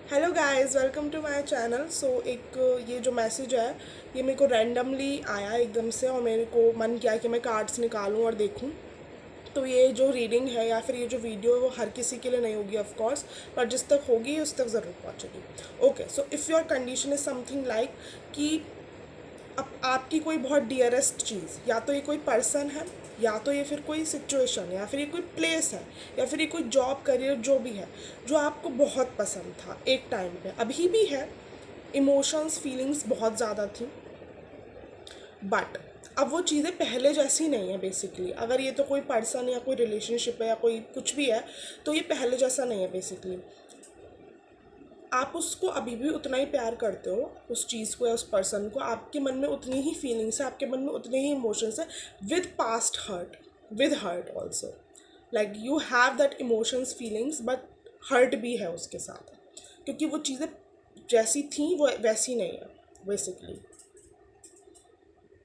Hello guys, welcome to my channel. एक ये जो मैसेज है ये मेरे को रैंडमली आया एकदम से, और मेरे को मन किया कि मैं कार्ड्स निकालूं और देखूं। तो ये जो रीडिंग है या फिर ये जो वीडियो है वो हर किसी के लिए नहीं होगी ऑफ कोर्स, पर जिस तक होगी उस तक ज़रूर पहुंचेगी। Okay, so if your condition is something like कि अब आपकी कोई बहुत डियरेस्ट चीज़, या तो ये कोई पर्सन है, या तो ये फिर कोई सिचुएशन है, या फिर ये कोई प्लेस है, या फिर ये कोई जॉब करियर जो भी है जो आपको बहुत पसंद था एक टाइम पे, अभी भी है। इमोशंस फीलिंग्स बहुत ज़्यादा थी, बट अब वो चीज़ें पहले जैसी नहीं है। बेसिकली अगर ये तो कोई पर्सन या कोई रिलेशनशिप है या कोई कुछ भी है, तो ये पहले जैसा नहीं है। बेसिकली आप उसको अभी भी उतना ही प्यार करते हो, उस चीज़ को या उस पर्सन को। आपके मन में उतनी ही फीलिंग्स है, आपके मन में उतने ही इमोशंस है, with past hurt, with hurt also. Like you have that emotions feelings, but hurt भी है उसके साथ, क्योंकि वो चीज़ें जैसी थी वो वैसी नहीं है बेसिकली।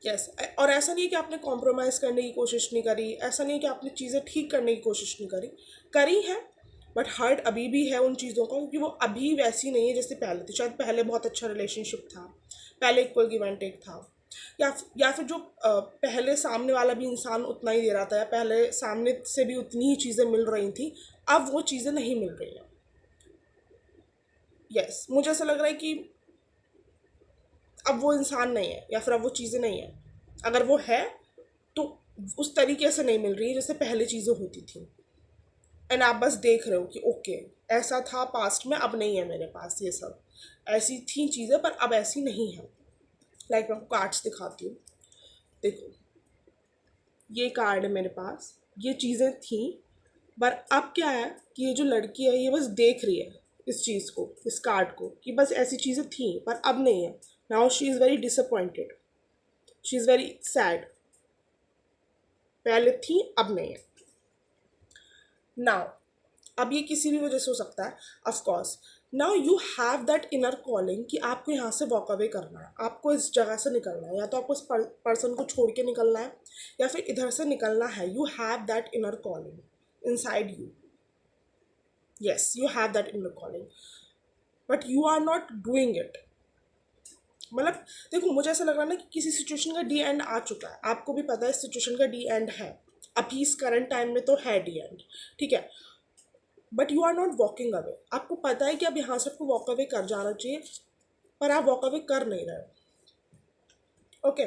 यस, और ऐसा नहीं है कि आपने कॉम्प्रोमाइज़ करने की कोशिश नहीं करी, ऐसा नहीं है कि आपने चीज़ें ठीक करने की कोशिश नहीं करी, करी है, बट हर्ट अभी भी है उन चीज़ों का, क्योंकि वो अभी वैसी नहीं है जैसे पहले थी। शायद पहले बहुत अच्छा रिलेशनशिप था, पहले इक्वल गिव एंड टेक था, या फिर जो पहले सामने वाला भी इंसान उतना ही दे रहा था, या पहले सामने से भी उतनी ही चीज़ें मिल रही थी, अब वो चीज़ें नहीं मिल रही हैं। यस, मुझे ऐसा लग रहा है कि अब वो इंसान नहीं है, या फिर अब वो चीज़ें नहीं है। अगर वो है तो उस तरीके से नहीं मिल रही है जैसे पहले चीज़ें होती थी। एंड आप बस देख रहे हो कि ओके, ऐसा था पास्ट में, अब नहीं है मेरे पास ये सब। ऐसी थी चीज़ें पर अब ऐसी नहीं है। लाइक मैं आपको कार्ड्स दिखाती हूँ, देखो ये कार्ड है मेरे पास, ये चीज़ें थी, पर अब क्या है कि ये जो लड़की है ये बस देख रही है इस चीज़ को, इस कार्ड को, कि बस ऐसी चीज़ें थी पर अब नहीं है। Now she is very disappointed, she is very sad. पहले थी अब नहीं है। नाउ अब ये किसी भी वजह से हो सकता है, of course. Now you have that inner calling कि आपको यहाँ से वॉक अवे करना है, आपको इस जगह से निकलना है, या तो आपको इस पर्सन को छोड़ के निकलना है, या फिर इधर से निकलना है। You have that inner calling inside you. Yes, you have that inner calling, but you are not doing it. मतलब देखो, मुझे ऐसा लग रहा है ना कि किसी सिचुएशन का डी एंड आ चुका है, आपको भी पता है इस सिचुएशन का डी एंड है, अभी इस करंट टाइम में तो है डी एंड, ठीक है, but you are not walking away. आपको पता है कि अब यहाँ से आपको वॉक अवे कर जाना चाहिए, पर आप वॉक अवे कर नहीं रहे हो। Okay,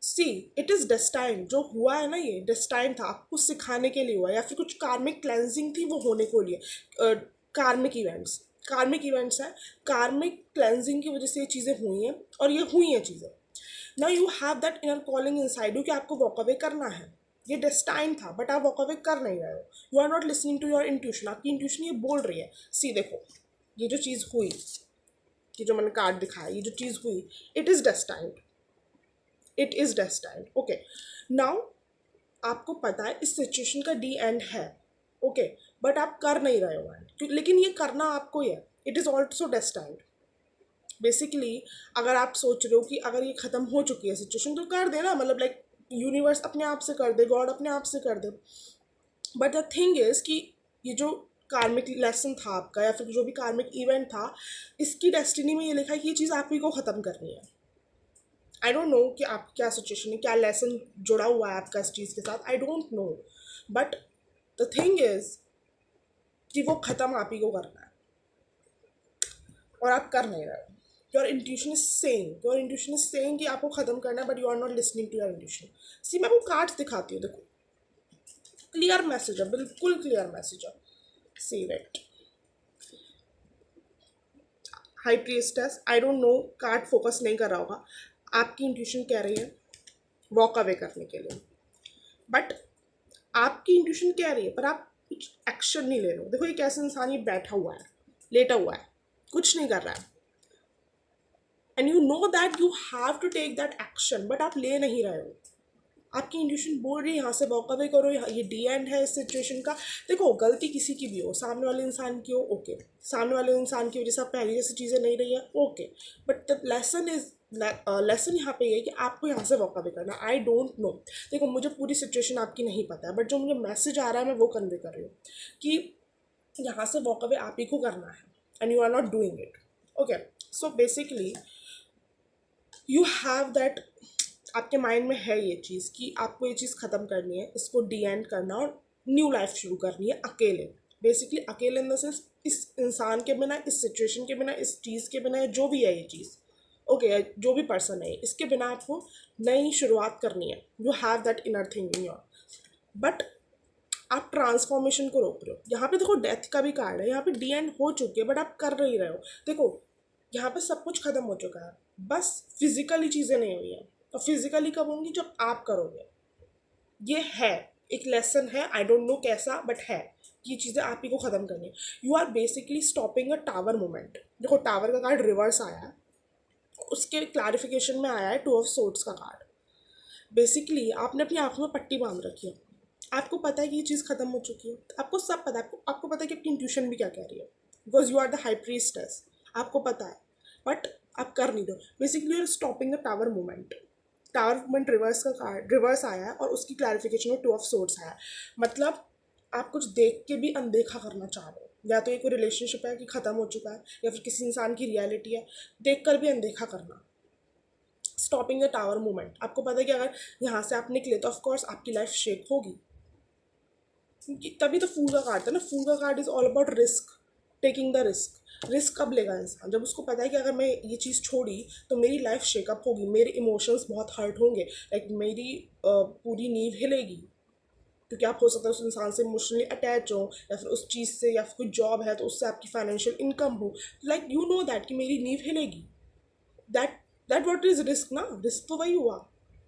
see, it is destine. जो हुआ है ना ये डेस्टाइन था, आपको सिखाने के लिए हुआ, या फिर कुछ कार्मिक क्लेंजिंग थी वो होने को लिए। कार्मिक इवेंट्स, कार्मिक इवेंट्स है, कार्मिक क्लेंजिंग की वजह से ये चीज़ें हुई हैं, और ये हुई हैं चीज़ें। Now you have that inner calling inside you कि आपको वॉक अवे करना है। ये डेस्टाइन था, बट आप वॉक अवे कर नहीं रहे हो। You are not listening to your intuition. आपकी इंट्यूशन ये बोल रही है, सी देखो, ये जो चीज़ हुई, ये जो मैंने कार्ड दिखाया, ये जो चीज़ हुई, it is destined, it is destined. Okay, now आपको पता है इस सिचुएशन का डी एंड है, ओके, बट आप कर नहीं रहे हो एंड, लेकिन ये करना आपको ही है। It is also destined. Basically अगर आप सोच रहे हो कि अगर ये ख़त्म हो चुकी है सिचुएशन, तो कर देना, मतलब लाइक यूनिवर्स अपने आप से कर दे, गॉड अपने आप से कर दे। बट द थिंग इज़ कि ये जो कार्मिक लेसन था आपका, या फिर जो भी कार्मिक इवेंट था, इसकी डेस्टिनी में ये लिखा है कि ये चीज़ आप ही को ख़त्म करनी है। आई डोंट नो कि आप क्या सिचुएशन है, क्या लेसन जुड़ा हुआ है आपका इस चीज़ के साथ, आई don't no, but the thing is कि वो ख़त्म आप ही को करना है, और आप कर नहीं रहे हो। Your intuition is saying, your intuition is saying कि आपको ख़त्म करना है, but you are not listening to your intuition. See, मैं आपको कार्ड्स दिखाती हूँ, देखो क्लियर मैसेज है, बिल्कुल क्लियर मैसेज है। See wait, high priestess, I don't know, card focus नहीं कर रहा होगा। आपकी इंट्यूशन कह रही है वॉक अवे करने के लिए, बट आपकी इंट्यूशन कह रही है, पर आप कुछ एक्शन नहीं ले रहे हो। देखो एक ऐसा इंसान ये बैठा हुआ है, लेटा हुआ है, कुछ नहीं कर रहा है, and you know that you have to take that action, but आप ले नहीं रहे हो। आपकी इंट्यूशन बोल रही है यहाँ से वॉक अवे करो, ये डी एंड है इस सिचुएशन का। देखो गलती किसी की भी हो, सामने वाले इंसान की हो, ओके, सामने वाले इंसान की वजह से आप पहले जैसी चीज़ें नहीं रही है, okay, but the lesson is, lesson यहाँ पे ये है कि आपको यहाँ से वॉक अवे करना। आई डोंट नो, देखो मुझे पूरी सिचुएशन आपकी नहीं पता है, बट जो मुझे मैसेज आ रहा है मैं वो कन्वे कर रही हूँ कि यहाँ से वॉक अवे आप ही को करना है। and you are not doing it. Okay, so basically you have that, आपके माइंड में है ये चीज़ कि आपको ये चीज़ ख़त्म करनी है, इसको डी एंड करना और न्यू लाइफ शुरू करनी है अकेले। बेसिकली अकेले इन द सेंस इस इंसान के बिना, इस सिचुएशन के बिना, इस चीज़ के बिना, जो भी है ये चीज़, ओके जो भी पर्सन है, इसके बिना आपको नई शुरुआत करनी है। You have that inner thing in your, but आप ट्रांसफॉर्मेशन को रोक रहे हो। यहाँ पे देखो डेथ का भी कार्ड है, यहाँ पे डी एंड हो चुकी है बट आप कर नहीं रहे हो। देखो यहाँ पे सब कुछ खत्म हो चुका है, बस फिजिकली चीज़ें नहीं हुई हैं, और फिजिकली कब होंगी, जब आप करोगे। ये है एक लेसन है, आई डोंट नो कैसा, बट है ये चीज़ें आप ही को ख़त्म करनी है। You are basically stopping a tower movement. देखो टावर का कार्ड रिवर्स आया है, उसके क्लैरिफिकेशन में आया है टू ऑफ सोर्ड्स का कार्ड। बेसिकली आपने अपनी आंखों में पट्टी बांध रखी है, आपको पता है कि ये चीज़ ख़त्म हो चुकी है, आपको सब पता है, आपको पता है कि आपकी इंट्यूशन भी क्या कह रही है, because you are the high priestess, आपको पता है, बट आप कर नहीं दो। Basically you are stopping the tower movement. Tower movement reverse का कार्ड रिवर्स आया है और उसकी क्लैरिफिकेशन में टू ऑफ सोर्ड्स आया है। मतलब आप कुछ देख के भी अनदेखा करना चाह रहे हो, या तो ये कोई रिलेशनशिप है कि ख़त्म हो चुका है, या फिर किसी इंसान की रियलिटी है, देख कर भी अनदेखा करना। स्टॉपिंग द टावर मूवमेंट, आपको पता है कि अगर यहाँ से आप निकले तो ऑफकोर्स आपकी लाइफ शेक होगी, तभी तो फूल का कार्ड था ना। फूल का card is all about risk, taking the risk. Risk कब लेगा इंसान, जब उसको पता है कि अगर मैं ये चीज़ छोड़ी तो मेरी लाइफ शेकअप होगी, मेरे इमोशंस बहुत हर्ट होंगे, लाइक मेरी पूरी नींव हिलेगी, क्योंकि आप हो सकता है उस इंसान से इमोशनली अटैच हो, या फिर उस चीज़ से, या फिर कोई जॉब है तो उससे आपकी फाइनेंशियल इनकम हो, लाइक यू नो दैट कि मेरी नींव हिलेगी। That that what is risk ना, रिस्क तो वही हुआ,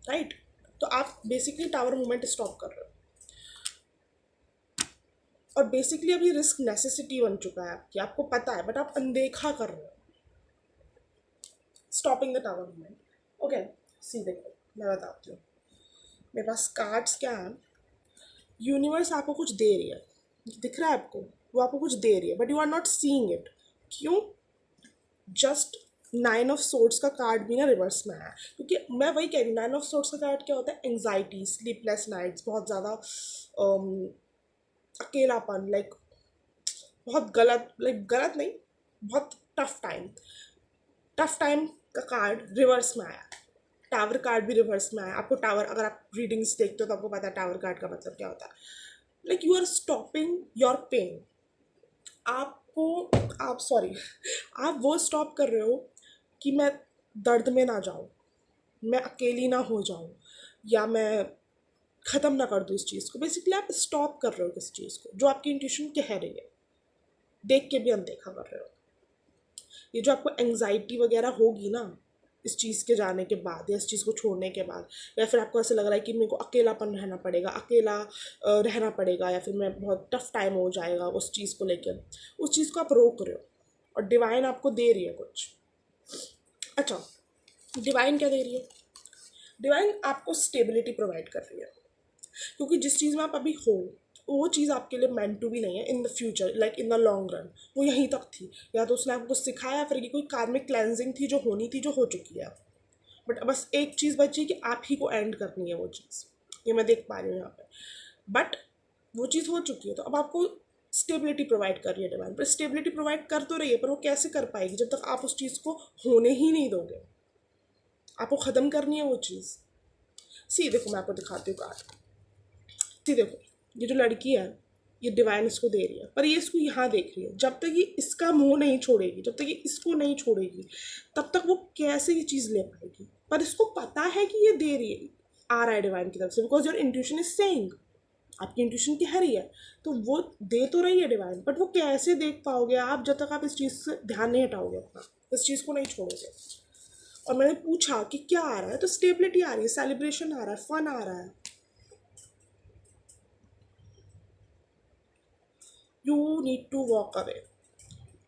राइट। तो आप बेसिकली टावर मूवमेंट स्टॉप कर रहे हो, और बेसिकली अभी रिस्क नेसेसिटी बन चुका है आपकी, आपको पता है बट आप अनदेखा कर रहे हो। Stopping the tower movement. Okay, see देखो मैं बताती हूँ, मेरे पास कार्ड्स क्या है। यूनिवर्स आपको कुछ दे रही है, दिख रहा है आपको, वो आपको कुछ दे रही है but you are not seeing it. क्यों? जस्ट नाइन ऑफ सोर्ड्स का कार्ड भी ना रिवर्स में आया, क्योंकि मैं वही कह रही हूँ, नाइन ऑफ सोर्ड्स का कार्ड क्या होता है, एंग्जाइटी, स्लीपलेस नाइट्स, बहुत ज़्यादा अकेलापन, लाइक बहुत गलत, लाइक गलत नहीं, बहुत टफ टाइम। टफ टाइम का कार्ड रिवर्स में आया, टावर कार्ड भी रिवर्स में आया। आपको टावर, अगर आप रीडिंग्स देखते हो तो आपको पता है टावर कार्ड का मतलब क्या होता है, like you are stopping your pain. आपको, आप सॉरी, आप वो स्टॉप कर रहे हो कि मैं दर्द में ना जाऊँ, मैं अकेली ना हो जाऊँ, या मैं ख़त्म ना कर दूँ इस चीज़ को। बेसिकली आप स्टॉप कर रहे हो किस चीज़ को, जो आपकी इंट्यूशन कह रही है, देख के भी अनदेखा कर रहे हो। ये जो आपको एंग्जाइटी वगैरह होगी ना इस चीज़ के जाने के बाद, या इस चीज़ को छोड़ने के बाद, या फिर आपको ऐसा लग रहा है कि मेरे को अकेलापन रहना पड़ेगा, अकेला रहना पड़ेगा, या फिर मैं बहुत टफ टाइम हो जाएगा उस चीज़ को लेकर, उस चीज़ को आप रोक रहे हो, और डिवाइन आपको दे रही है कुछ। अच्छा, डिवाइन क्या दे रही है? डिवाइन आपको स्टेबिलिटी प्रोवाइड कर रही है, क्योंकि जिस चीज़ में आप अभी हो वो चीज़ आपके लिए मेंट टू भी नहीं है in the future, like in the long run. वो यहीं तक थी, या तो उसने आपको कुछ सिखाया, फिर कोई कार्मिक क्लेंजिंग थी जो होनी थी, जो हो चुकी है। बट बस एक चीज़ बची कि आप ही को एंड करनी है वो चीज़, ये मैं देख पा रही हूँ यहाँ पे। बट वो चीज़ हो चुकी है, तो अब आपको स्टेबिलिटी प्रोवाइड कर रही है डिवाइन, पर स्टेबिलिटी प्रोवाइड कर तो रही है, पर वो कैसे कर पाएगी जब तक आप उस चीज़ को होने ही नहीं दोगे। आपको ख़त्म करनी है वो चीज़। सी देखो मैं आपको दिखाती हूँ कार्ड। सी देखो, ये जो लड़की है ये डिवाइन इसको दे रही है, पर ये इसको यहाँ देख रही है। जब तक ये इसका मुंह नहीं छोड़ेगी, जब तक ये इसको नहीं छोड़ेगी, तब तक वो कैसे ये चीज़ ले पाएगी। पर इसको पता है कि ये दे रही है, आ रहा है डिवाइन की तरफ से, because your intuition is saying, आपकी इंट्यूशन कह रही है, तो वो दे तो रही है डिवाइन, बट वो कैसे देख पाओगे आप जब तक आप इस चीज़ से ध्यान नहीं हटाओगे अपना, इस चीज़ को नहीं छोड़ोगे। और मैंने पूछा कि क्या आ रहा है, तो स्टेबिलिटी आ रही है, सेलिब्रेशन आ रहा है, फन आ रहा है। You need to walk away,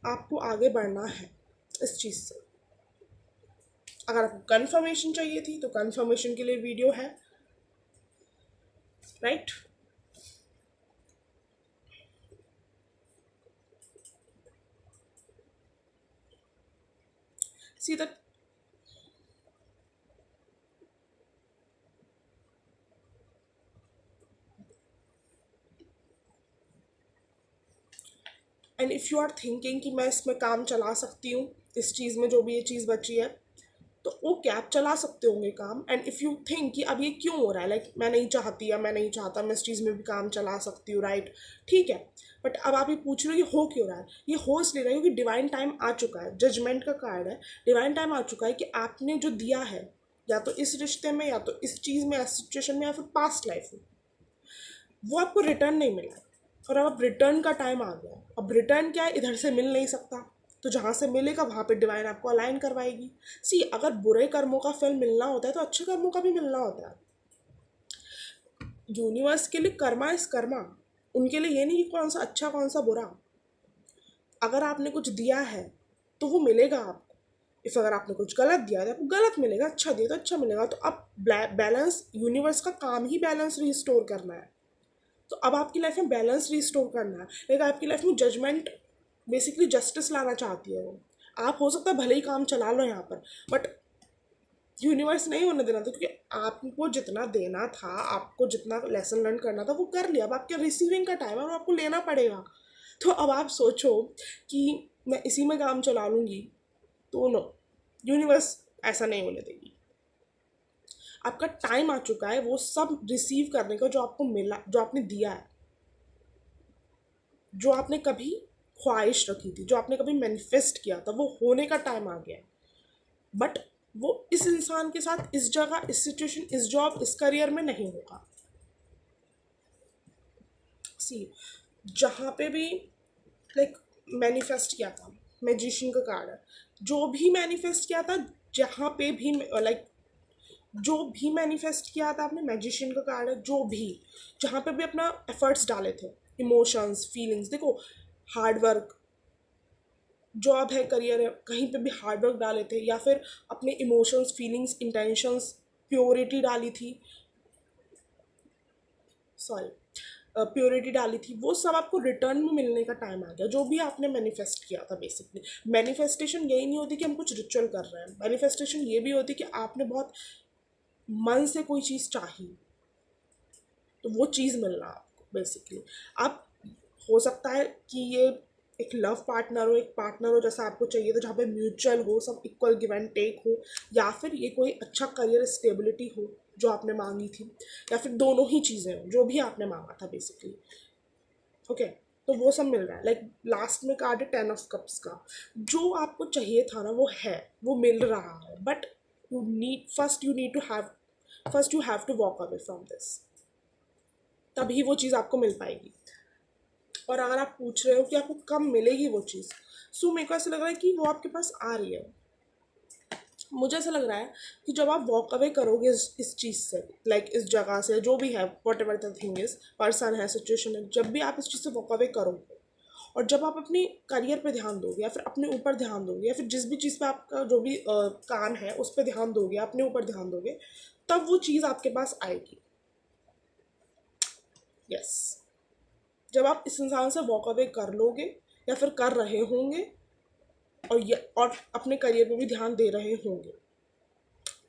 आपको आगे बढ़ना है इस चीज़ से। अगर आपको कंफर्मेशन चाहिए थी तो कंफर्मेशन के लिए वीडियो है, right. See that and if you are thinking कि मैं इसमें काम चला सकती हूँ, इस चीज़ में जो भी ये चीज़ बची है, तो ओके आप चला सकते होंगे काम। एंड इफ़ यू थिंक कि अब ये क्यों हो रहा है, लाइक मैं नहीं चाहती या मैं नहीं चाहता, मैं इस चीज़ में भी काम चला सकती हूँ, राइट, ठीक है। बट अब आप ये पूछ रहे हो ये हो क्यों रहा है, ये हो इसलिए रहा है क्योंकि डिवाइन टाइम आ चुका है, जजमेंट का कार्ड है, डिवाइन टाइम आ चुका है कि आपने जो दिया है, या तो इस रिश्ते में, या तो इस चीज़ में, या सिचुएशन में, या फिर पास्ट लाइफ में, वो आपको रिटर्न नहीं मिला है। और अब रिटर्न का टाइम आ गया है। अब रिटर्न क्या है, इधर से मिल नहीं सकता, तो जहाँ से मिलेगा वहाँ पे डिवाइन आपको अलाइन करवाएगी। सी, अगर बुरे कर्मों का फल मिलना होता है तो अच्छे कर्मों का भी मिलना होता है। यूनिवर्स के लिए कर्मा इस कर्मा, उनके लिए ये नहीं कि कौन सा अच्छा कौन सा बुरा। अगर आपने कुछ दिया है तो वो मिलेगा आपको। इफ अगर आपने कुछ गलत दिया है तो आपको गलत मिलेगा, अच्छा दिया तो अच्छा मिलेगा। तो अब बैलेंस, यूनिवर्स का काम ही बैलेंस रिस्टोर करना है। तो अब आपकी लाइफ में बैलेंस रिस्टोर करना है, लेकिन आपकी लाइफ में जजमेंट, बेसिकली जस्टिस लाना चाहती है वो। आप हो सकता है भले ही काम चला लो यहाँ पर, बट यूनिवर्स नहीं होने देना था, क्योंकि आपको जितना देना था, आपको जितना लेसन लर्न करना था वो कर लिया। अब आपके रिसीविंग का टाइम है और आपको लेना पड़ेगा। तो अब आप सोचो कि मैं इसी में काम चला लूँगी, तो नो, यूनिवर्स ऐसा नहीं होने देगी। आपका टाइम आ चुका है वो सब रिसीव करने का जो आपको मिला, जो आपने दिया है, जो आपने कभी ख्वाहिश रखी थी, जो आपने कभी मैनिफेस्ट किया था, वो होने का टाइम आ गया है। बट वो इस इंसान के साथ, इस जगह, इस सिचुएशन, इस जॉब, इस करियर में नहीं होगा। सी, जहाँ पे भी लाइक मैनिफेस्ट किया था, मैजिशियन का कार्ड है, जो भी मैनिफेस्ट किया था, जहाँ पे भी लाइक जो भी मैनिफेस्ट किया था आपने, मैजिशियन का कार्ड है, जो भी जहाँ पे भी अपना एफर्ट्स डाले थे, इमोशंस, फीलिंग्स, देखो हार्डवर्क, जॉब है, करियर है, कहीं पे भी हार्डवर्क डाले थे, या फिर अपने इमोशंस, फीलिंग्स, इंटेंशंस, प्योरिटी डाली थी, सॉरी, प्योरिटी डाली थी, वो सब आपको रिटर्न में मिलने का टाइम आ गया। जो भी आपने मैनिफेस्ट किया था, बेसिकली मैनिफेस्टेशन यही नहीं होती कि हम कुछ रिचुअल कर रहे हैं, मैनिफेस्टेशन ये भी होती कि आपने बहुत मन से कोई चीज़ चाही, तो वो चीज़ मिलना आपको बेसिकली। आप, हो सकता है कि ये एक लव पार्टनर हो, एक पार्टनर हो जैसा आपको चाहिए था, जहाँ पे म्यूचुअल हो, सब इक्वल गिव एंड टेक हो, या फिर ये कोई अच्छा करियर स्टेबिलिटी हो जो आपने मांगी थी, या फिर दोनों ही चीज़ें हो, जो भी आपने मांगा था बेसिकली। ओके, तो वो सब मिल रहा है। लाइक लास्ट में कार्ड है 10 ऑफ कप्स का, जो आपको चाहिए था ना वो है, वो मिल रहा है। But you need, first you have to walk away from this, तभी वो चीज़ आपको मिल पाएगी। और अगर आप पूछ रहे हो कि आपको कब मिलेगी वो चीज़, सो मेरे को ऐसा लग रहा है कि वो आपके पास आ रही है। मुझे ऐसा लग रहा है कि जब आप वॉक अवे करोगे इस चीज़ से, लाइक इस जगह से, जो भी है, what ever the thing is, person है, सिचुएशन है, जब भी आप इस चीज़ से वॉक अवे करोगे, और जब आप अपने करियर पे ध्यान दोगे, या फिर अपने ऊपर ध्यान दोगे, या फिर जिस भी चीज़ पे आपका जो भी काम है उस पर ध्यान दोगे, अपने ऊपर ध्यान दोगे, तब वो चीज़ आपके पास आएगी। यस, जब आप इस इंसान से वॉक अवे कर लोगे, या फिर कर रहे होंगे, और अपने करियर पे भी ध्यान दे रहे होंगे,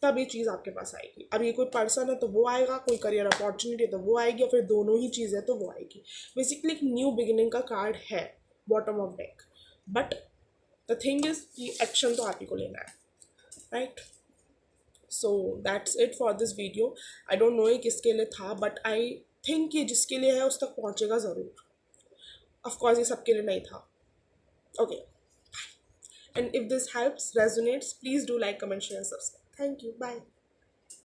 तब ये चीज़ आपके पास आएगी। अब ये कोई पर्सन है तो वो आएगा, कोई करियर अपॉर्चुनिटी है तो वो आएगी, और फिर दोनों ही चीज़ें तो वो आएगी। बेसिकली एक न्यू बिगिनिंग का कार्ड है bottom of deck. But the thing is कि एक्शन तो आप ही को लेना है, right. So that's it for this video. I don't no ये किसके लिए था, बट आई थिंक ये जिसके लिए है उस तक पहुँचेगा ज़रूर। ऑफकोर्स ये सबके लिए नहीं था। Okay, and if this helps, resonates, please do like, comment, share, subscribe. Thank you, bye.